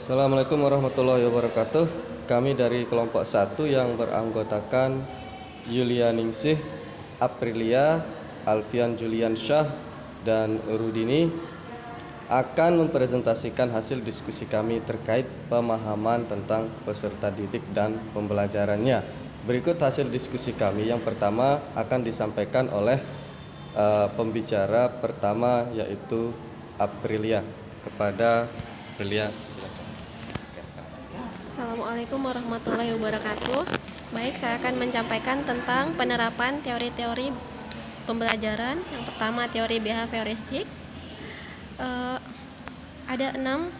Assalamualaikum warahmatullahi wabarakatuh. Kami dari kelompok 1 yang beranggotakan Yulianingsih, Aprilia, Alfian Julian Syah, dan Rudini akan mempresentasikan hasil diskusi kami terkait pemahaman tentang peserta didik dan pembelajarannya. Berikut hasil diskusi kami. Yang pertama akan disampaikan oleh pembicara pertama, yaitu Aprilia. Kepada Aprilia. Assalamualaikum warahmatullahi wabarakatuh. Baik, saya akan menyampaikan tentang penerapan teori-teori pembelajaran. Yang pertama, teori behavioristik. Ada 6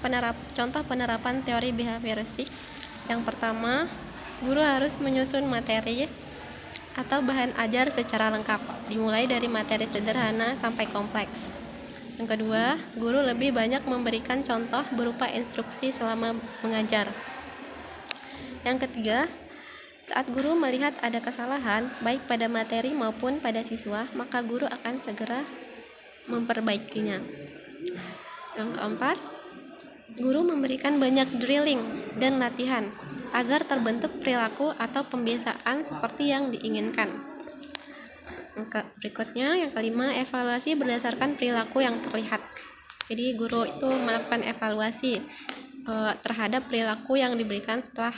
contoh penerapan teori behavioristik. Yang pertama, guru harus menyusun materi atau bahan ajar secara lengkap, dimulai dari materi sederhana sampai kompleks. Yang kedua, guru lebih banyak memberikan contoh berupa instruksi selama mengajar. Yang ketiga, saat guru melihat ada kesalahan baik pada materi maupun pada siswa, maka guru akan segera memperbaikinya. Yang keempat, guru memberikan banyak drilling dan latihan agar terbentuk perilaku atau pembiasaan seperti yang diinginkan. Berikutnya, yang kelima, evaluasi berdasarkan perilaku yang terlihat. Jadi guru itu melakukan evaluasi terhadap perilaku yang diberikan setelah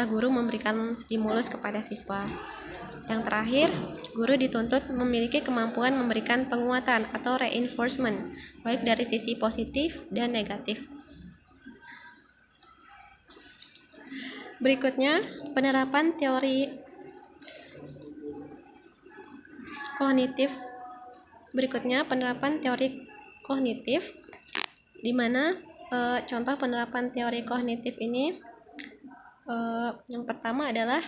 guru memberikan stimulus kepada siswa. Yang terakhir, guru dituntut memiliki kemampuan memberikan penguatan atau reinforcement, baik dari sisi positif dan negatif. Berikutnya, penerapan teori kognitif, di mana contoh penerapan teori kognitif ini yang pertama adalah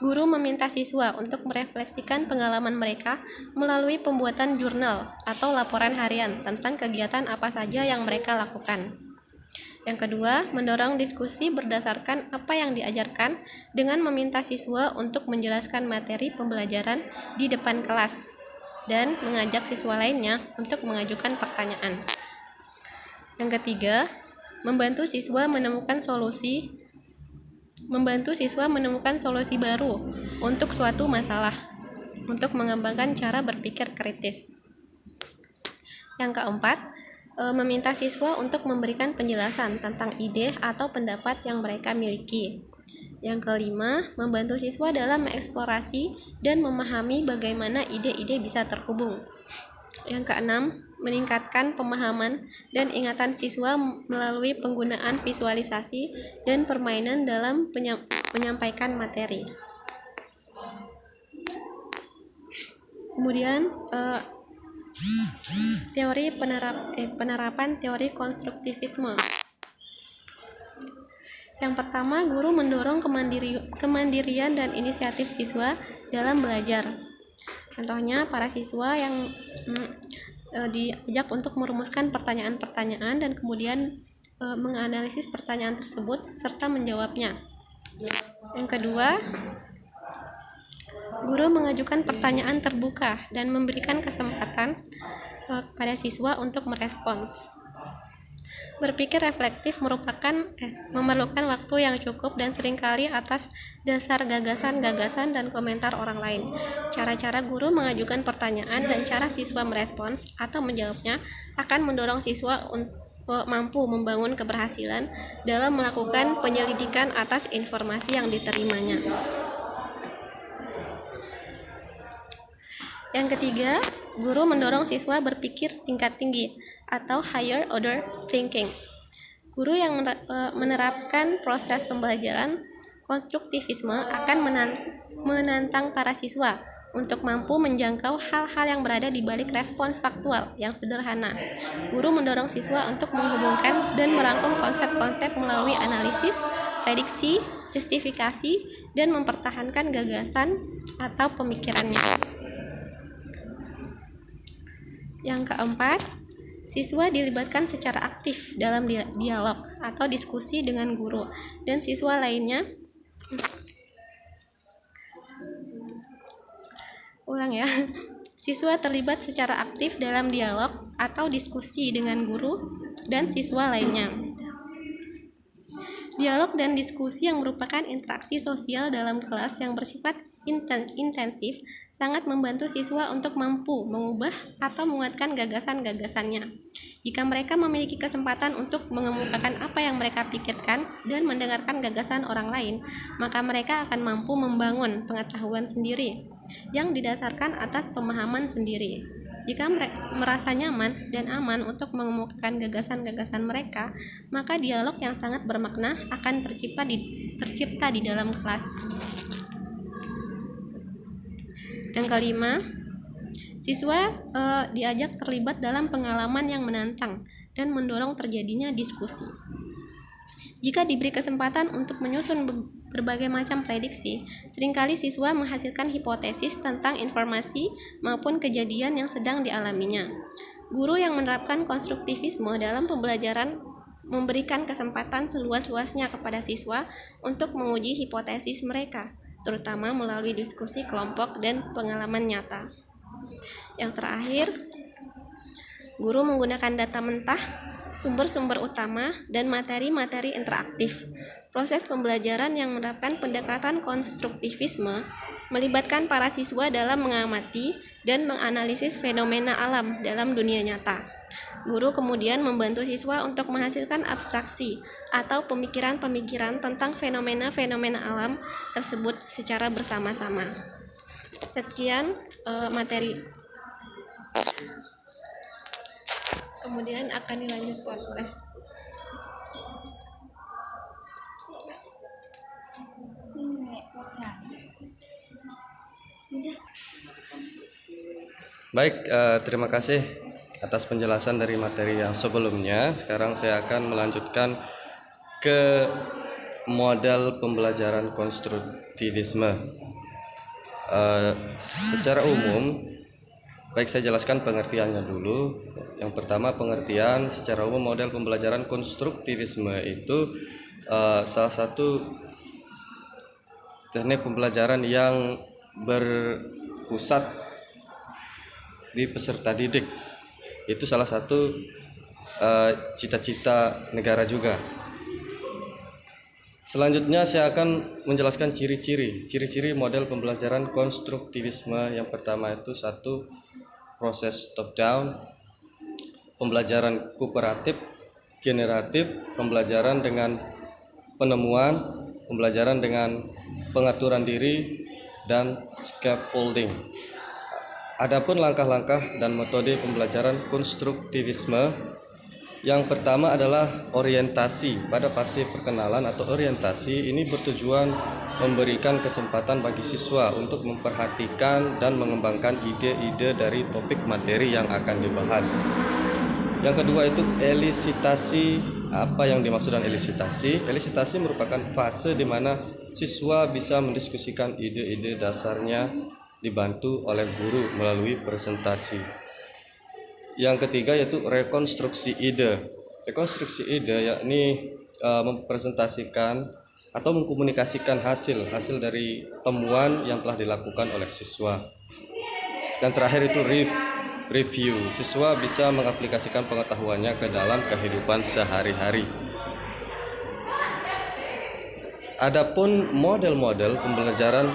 guru meminta siswa untuk merefleksikan pengalaman mereka melalui pembuatan jurnal atau laporan harian tentang kegiatan apa saja yang mereka lakukan. Yang kedua, mendorong diskusi berdasarkan apa yang diajarkan dengan meminta siswa untuk menjelaskan materi pembelajaran di depan kelas dan mengajak siswa lainnya untuk mengajukan pertanyaan. Yang ketiga, membantu siswa menemukan solusi baru untuk suatu masalah, untuk mengembangkan cara berpikir kritis. Yang keempat, meminta siswa untuk memberikan penjelasan tentang ide atau pendapat yang mereka miliki. Yang kelima, membantu siswa dalam mengeksplorasi dan memahami bagaimana ide-ide bisa terhubung. Yang keenam, meningkatkan pemahaman dan ingatan siswa melalui penggunaan visualisasi dan permainan dalam menyampaikan materi. Kemudian penerapan teori konstruktivisme. Yang pertama, guru mendorong kemandirian dan inisiatif siswa dalam belajar. Contohnya, para siswa yang diajak untuk merumuskan pertanyaan-pertanyaan dan kemudian menganalisis pertanyaan tersebut serta menjawabnya. Yang kedua, guru mengajukan pertanyaan terbuka dan memberikan kesempatan pada siswa untuk merespons. Berpikir reflektif memerlukan waktu yang cukup dan seringkali atas dasar gagasan dan komentar orang lain. Cara-cara guru mengajukan pertanyaan dan cara siswa merespons atau menjawabnya akan mendorong siswa untuk mampu membangun keberhasilan dalam melakukan penyelidikan atas informasi yang diterimanya. Yang ketiga, guru mendorong siswa berpikir tingkat tinggi atau higher order thinking. Guru yang menerapkan proses pembelajaran konstruktivisme akan menantang para siswa untuk mampu menjangkau hal-hal yang berada di balik respons faktual yang sederhana. Guru mendorong siswa untuk menghubungkan dan merangkum konsep-konsep melalui analisis, prediksi, justifikasi, dan mempertahankan gagasan atau pemikirannya. Yang keempat, siswa dilibatkan secara aktif dalam dialog atau diskusi dengan guru dan siswa lainnya. Siswa terlibat secara aktif dalam dialog atau diskusi dengan guru dan siswa lainnya. Dialog dan diskusi yang merupakan interaksi sosial dalam kelas yang bersifat intensif sangat membantu siswa untuk mampu mengubah atau menguatkan gagasan-gagasannya. Jika mereka memiliki kesempatan untuk mengemukakan apa yang mereka pikirkan dan mendengarkan gagasan orang lain, maka mereka akan mampu membangun pengetahuan sendiri yang didasarkan atas pemahaman sendiri. Jika mereka merasa nyaman dan aman untuk mengemukakan gagasan-gagasan mereka, maka dialog yang sangat bermakna akan tercipta di dalam kelas. Yang kelima, siswa diajak terlibat dalam pengalaman yang menantang dan mendorong terjadinya diskusi. Jika diberi kesempatan untuk menyusun berbagai macam prediksi, seringkali siswa menghasilkan hipotesis tentang informasi maupun kejadian yang sedang dialaminya. Guru yang menerapkan konstruktivisme dalam pembelajaran memberikan kesempatan seluas-luasnya kepada siswa untuk menguji hipotesis mereka, terutama melalui diskusi kelompok dan pengalaman nyata. Yang terakhir, guru menggunakan data mentah, sumber-sumber utama, dan materi-materi interaktif. Proses pembelajaran yang menerapkan pendekatan konstruktivisme melibatkan para siswa dalam mengamati dan menganalisis fenomena alam dalam dunia nyata. Guru kemudian membantu siswa untuk menghasilkan abstraksi atau pemikiran-pemikiran tentang fenomena-fenomena alam tersebut secara bersama-sama. Sekian materi. Kemudian akan dilanjutkan oleh Baik, terima kasih atas penjelasan dari materi yang sebelumnya. Sekarang saya akan melanjutkan ke model pembelajaran konstruktivisme. Secara umum, baik saya jelaskan pengertiannya dulu. Yang pertama, pengertian secara umum model pembelajaran konstruktivisme itu salah satu teknik pembelajaran yang berpusat di peserta didik. Itu salah satu cita-cita negara juga. Selanjutnya saya akan menjelaskan ciri-ciri model pembelajaran konstruktivisme. Yang pertama itu satu, proses top down, pembelajaran kooperatif, generatif, pembelajaran dengan penemuan, pembelajaran dengan pengaturan diri, dan scaffolding. Adapun langkah-langkah dan metode pembelajaran konstruktivisme, yang pertama adalah orientasi. Pada fase perkenalan atau orientasi ini bertujuan memberikan kesempatan bagi siswa untuk memperhatikan dan mengembangkan ide-ide dari topik materi yang akan dibahas. Yang kedua itu elisitasi. Apa yang dimaksud dengan elisitasi? Elisitasi merupakan fase di mana siswa bisa mendiskusikan ide-ide dasarnya dibantu oleh guru melalui presentasi. Yang ketiga yaitu rekonstruksi ide. Rekonstruksi ide yakni mempresentasikan atau mengkomunikasikan hasil dari temuan yang telah dilakukan oleh siswa. Dan terakhir itu review. Siswa bisa mengaplikasikan pengetahuannya ke dalam kehidupan sehari-hari. Adapun model-model pembelajaran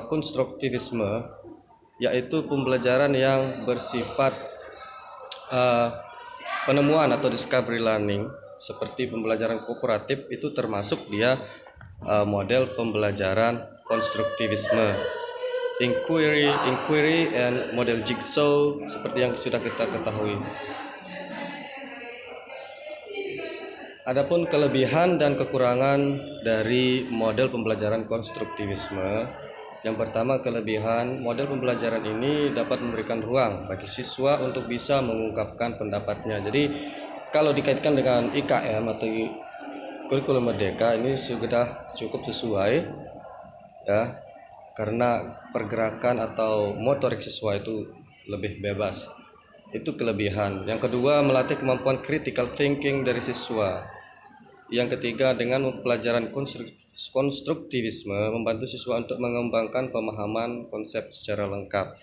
konstruktivisme yaitu pembelajaran yang bersifat penemuan atau discovery learning, seperti pembelajaran kooperatif itu termasuk dia model pembelajaran konstruktivisme. Inquiry and model jigsaw seperti yang sudah kita ketahui. Adapun kelebihan dan kekurangan dari model pembelajaran konstruktivisme, yang pertama, kelebihan model pembelajaran ini dapat memberikan ruang bagi siswa untuk bisa mengungkapkan pendapatnya. Jadi kalau dikaitkan dengan IKM atau kurikulum merdeka ini sudah cukup sesuai ya, karena pergerakan atau motorik siswa itu lebih bebas. Itu kelebihan. Yang kedua, melatih kemampuan critical thinking dari siswa. Yang ketiga, dengan pelajaran konstruktivisme membantu siswa untuk mengembangkan pemahaman konsep secara lengkap.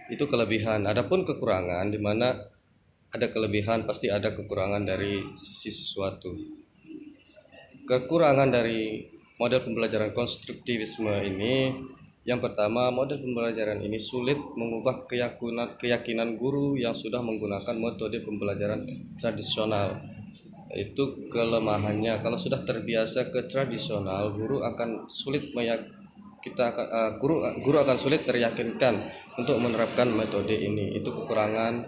Itu kelebihan. Adapun kekurangan, di mana ada kelebihan pasti ada kekurangan dari sisi sesuatu. Kekurangan dari model pembelajaran konstruktivisme ini, yang pertama, model pembelajaran ini sulit mengubah keyakinan guru yang sudah menggunakan metode pembelajaran tradisional. Itu kelemahannya. Kalau sudah terbiasa ke tradisional, guru akan sulit guru akan sulit teryakinkan untuk menerapkan metode ini. Itu kekurangan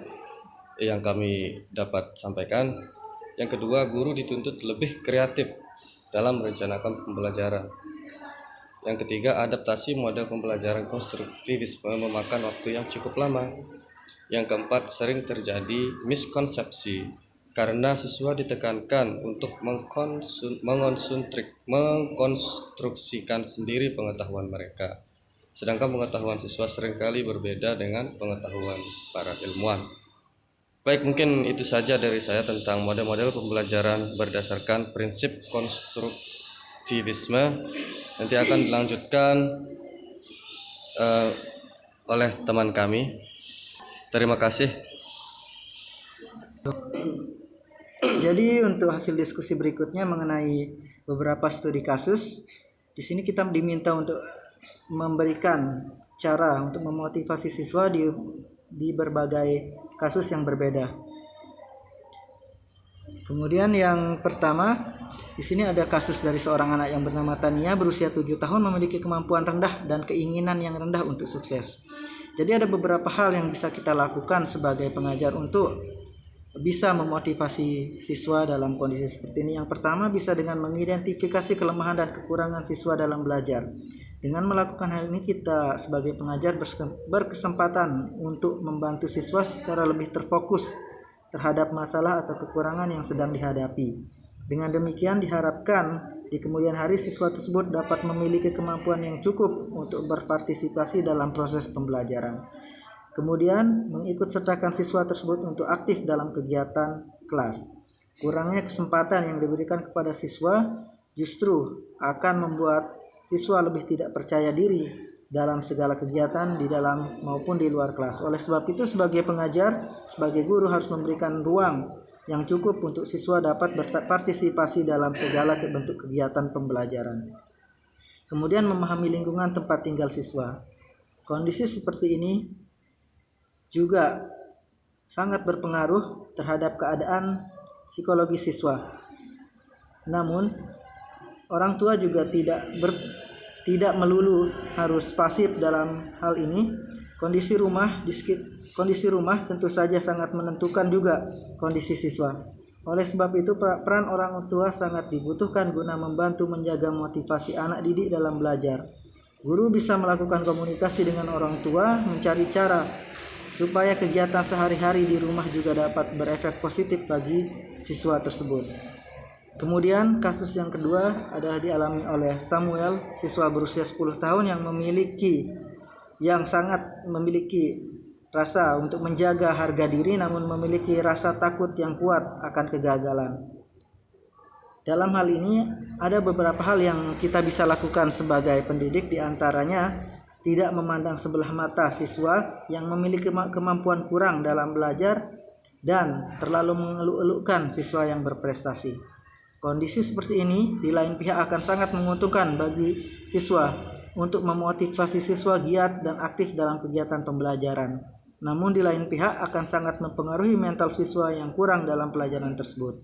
yang kami dapat sampaikan. Yang kedua, guru dituntut lebih kreatif dalam merencanakan pembelajaran. Yang ketiga, adaptasi model pembelajaran konstruktivisme memakan waktu yang cukup lama. Yang keempat, sering terjadi miskonsepsi karena siswa ditekankan untuk mengkonstruksikan sendiri pengetahuan mereka, sedangkan pengetahuan siswa seringkali berbeda dengan pengetahuan para ilmuwan. Baik, mungkin itu saja dari saya tentang model-model pembelajaran berdasarkan prinsip konstruktivisme. Nanti akan dilanjutkan oleh teman kami. Terima kasih. Jadi untuk hasil diskusi berikutnya mengenai beberapa studi kasus, di sini kita diminta untuk memberikan cara untuk memotivasi siswa di berbagai kasus yang berbeda. Kemudian yang pertama, di sini ada kasus dari seorang anak yang bernama Tania, berusia 7 tahun, memiliki kemampuan rendah dan keinginan yang rendah untuk sukses. Jadi ada beberapa hal yang bisa kita lakukan sebagai pengajar untuk bisa memotivasi siswa dalam kondisi seperti ini. Yang pertama, bisa dengan mengidentifikasi kelemahan dan kekurangan siswa dalam belajar. Dengan melakukan hal ini, kita sebagai pengajar berkesempatan untuk membantu siswa secara lebih terfokus terhadap masalah atau kekurangan yang sedang dihadapi. Dengan demikian diharapkan di kemudian hari siswa tersebut dapat memiliki kemampuan yang cukup untuk berpartisipasi dalam proses pembelajaran. Kemudian mengikut sertakan siswa tersebut untuk aktif dalam kegiatan kelas. Kurangnya kesempatan yang diberikan kepada siswa justru akan membuat siswa lebih tidak percaya diri dalam segala kegiatan di dalam maupun di luar kelas. Oleh sebab itu, sebagai pengajar, sebagai guru harus memberikan ruang yang cukup untuk siswa dapat berpartisipasi dalam segala bentuk kegiatan pembelajaran. Kemudian memahami lingkungan tempat tinggal siswa. Kondisi seperti ini juga sangat berpengaruh terhadap keadaan psikologi siswa. Namun, orang tua juga tidak melulu harus pasif dalam hal ini. Kondisi rumah tentu saja sangat menentukan juga kondisi siswa. Oleh sebab itu, peran orang tua sangat dibutuhkan guna membantu menjaga motivasi anak didik dalam belajar. Guru bisa melakukan komunikasi dengan orang tua, mencari cara supaya kegiatan sehari-hari di rumah juga dapat berefek positif bagi siswa tersebut. Kemudian kasus yang kedua adalah dialami oleh Samuel, siswa berusia 10 tahun yang sangat memiliki rasa untuk menjaga harga diri, namun memiliki rasa takut yang kuat akan kegagalan. Dalam hal ini ada beberapa hal yang kita bisa lakukan sebagai pendidik, diantaranya tidak memandang sebelah mata siswa yang memiliki kemampuan kurang dalam belajar dan terlalu mengeluk-elukkan siswa yang berprestasi. Kondisi seperti ini di lain pihak akan sangat menguntungkan bagi siswa untuk memotivasi siswa giat dan aktif dalam kegiatan pembelajaran. Namun di lain pihak akan sangat mempengaruhi mental siswa yang kurang dalam pelajaran tersebut.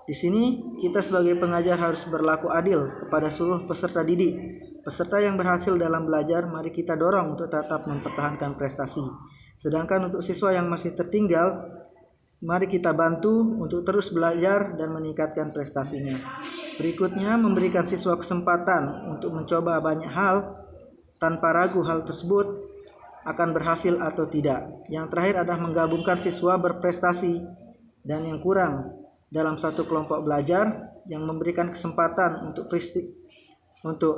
Di sini kita sebagai pengajar harus berlaku adil kepada seluruh peserta didik. Peserta yang berhasil dalam belajar, mari kita dorong untuk tetap mempertahankan prestasi. Sedangkan untuk siswa yang masih tertinggal, mari kita bantu untuk terus belajar dan meningkatkan prestasinya. Berikutnya, memberikan siswa kesempatan untuk mencoba banyak hal tanpa ragu hal tersebut akan berhasil atau tidak. Yang terakhir adalah menggabungkan siswa berprestasi dan yang kurang dalam satu kelompok belajar, yang memberikan kesempatan untuk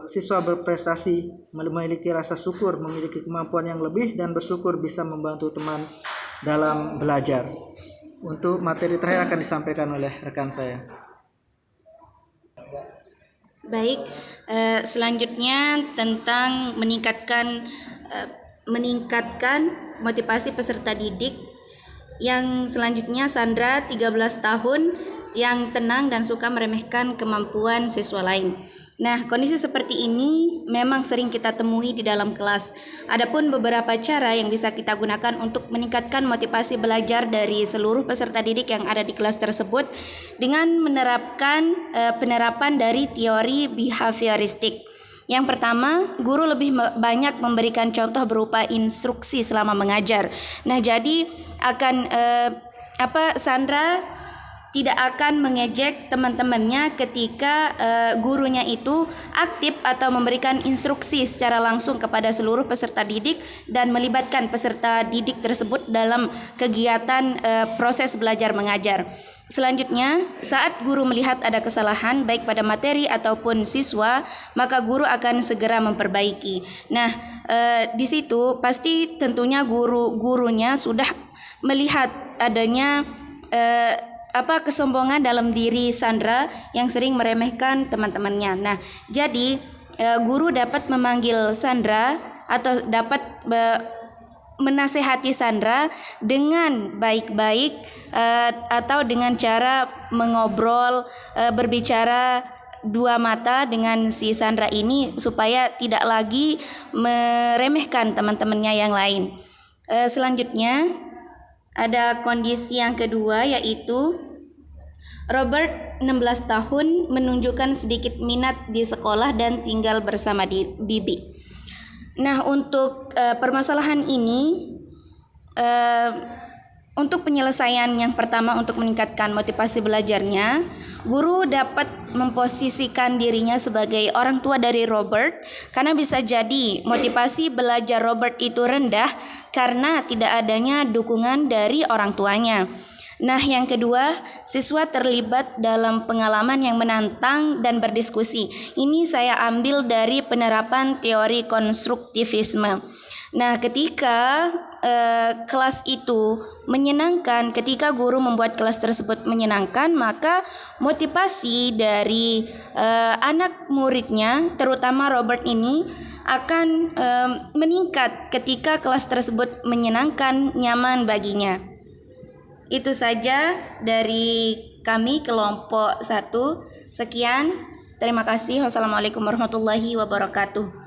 siswa berprestasi memiliki rasa syukur, memiliki kemampuan yang lebih, dan bersyukur bisa membantu teman dalam belajar. Untuk materi terakhir akan disampaikan oleh rekan saya. Baik, selanjutnya tentang meningkatkan meningkatkan motivasi peserta didik. Yang selanjutnya Sandra 13 tahun yang tenang dan suka meremehkan kemampuan siswa lain. Nah, kondisi seperti ini memang sering kita temui di dalam kelas. Adapun beberapa cara yang bisa kita gunakan untuk meningkatkan motivasi belajar dari seluruh peserta didik yang ada di kelas tersebut dengan menerapkan penerapan dari teori behavioristik. Yang pertama, guru lebih banyak memberikan contoh berupa instruksi selama mengajar. Nah, jadi akan Sandra tidak akan mengejek teman-temannya ketika gurunya itu aktif atau memberikan instruksi secara langsung kepada seluruh peserta didik dan melibatkan peserta didik tersebut dalam kegiatan proses belajar mengajar. Selanjutnya, saat guru melihat ada kesalahan baik pada materi ataupun siswa, maka guru akan segera memperbaiki. Nah, di situ pasti tentunya gurunya sudah melihat adanya kesombongan dalam diri Sandra yang sering meremehkan teman-temannya. Nah, jadi guru dapat memanggil Sandra atau dapat menasehati Sandra dengan baik-baik atau dengan cara mengobrol, berbicara dua mata dengan si Sandra ini supaya tidak lagi meremehkan teman-temannya yang lain. Selanjutnya ada kondisi yang kedua, yaitu Robert 16 tahun menunjukkan sedikit minat di sekolah dan tinggal bersama Bibi. Nah, untuk permasalahan ini, untuk penyelesaian yang pertama untuk meningkatkan motivasi belajarnya, guru dapat memposisikan dirinya sebagai orang tua dari Robert, karena bisa jadi motivasi belajar Robert itu rendah karena tidak adanya dukungan dari orang tuanya. Nah, yang kedua, siswa terlibat dalam pengalaman yang menantang dan berdiskusi. Ini saya ambil dari penerapan teori konstruktivisme. Nah, ketika kelas itu menyenangkan, ketika guru membuat kelas tersebut menyenangkan, maka motivasi dari anak muridnya, terutama Robert ini, akan meningkat ketika kelas tersebut menyenangkan, nyaman baginya. Itu saja dari kami kelompok 1. Sekian, terima kasih. Wassalamualaikum warahmatullahi wabarakatuh.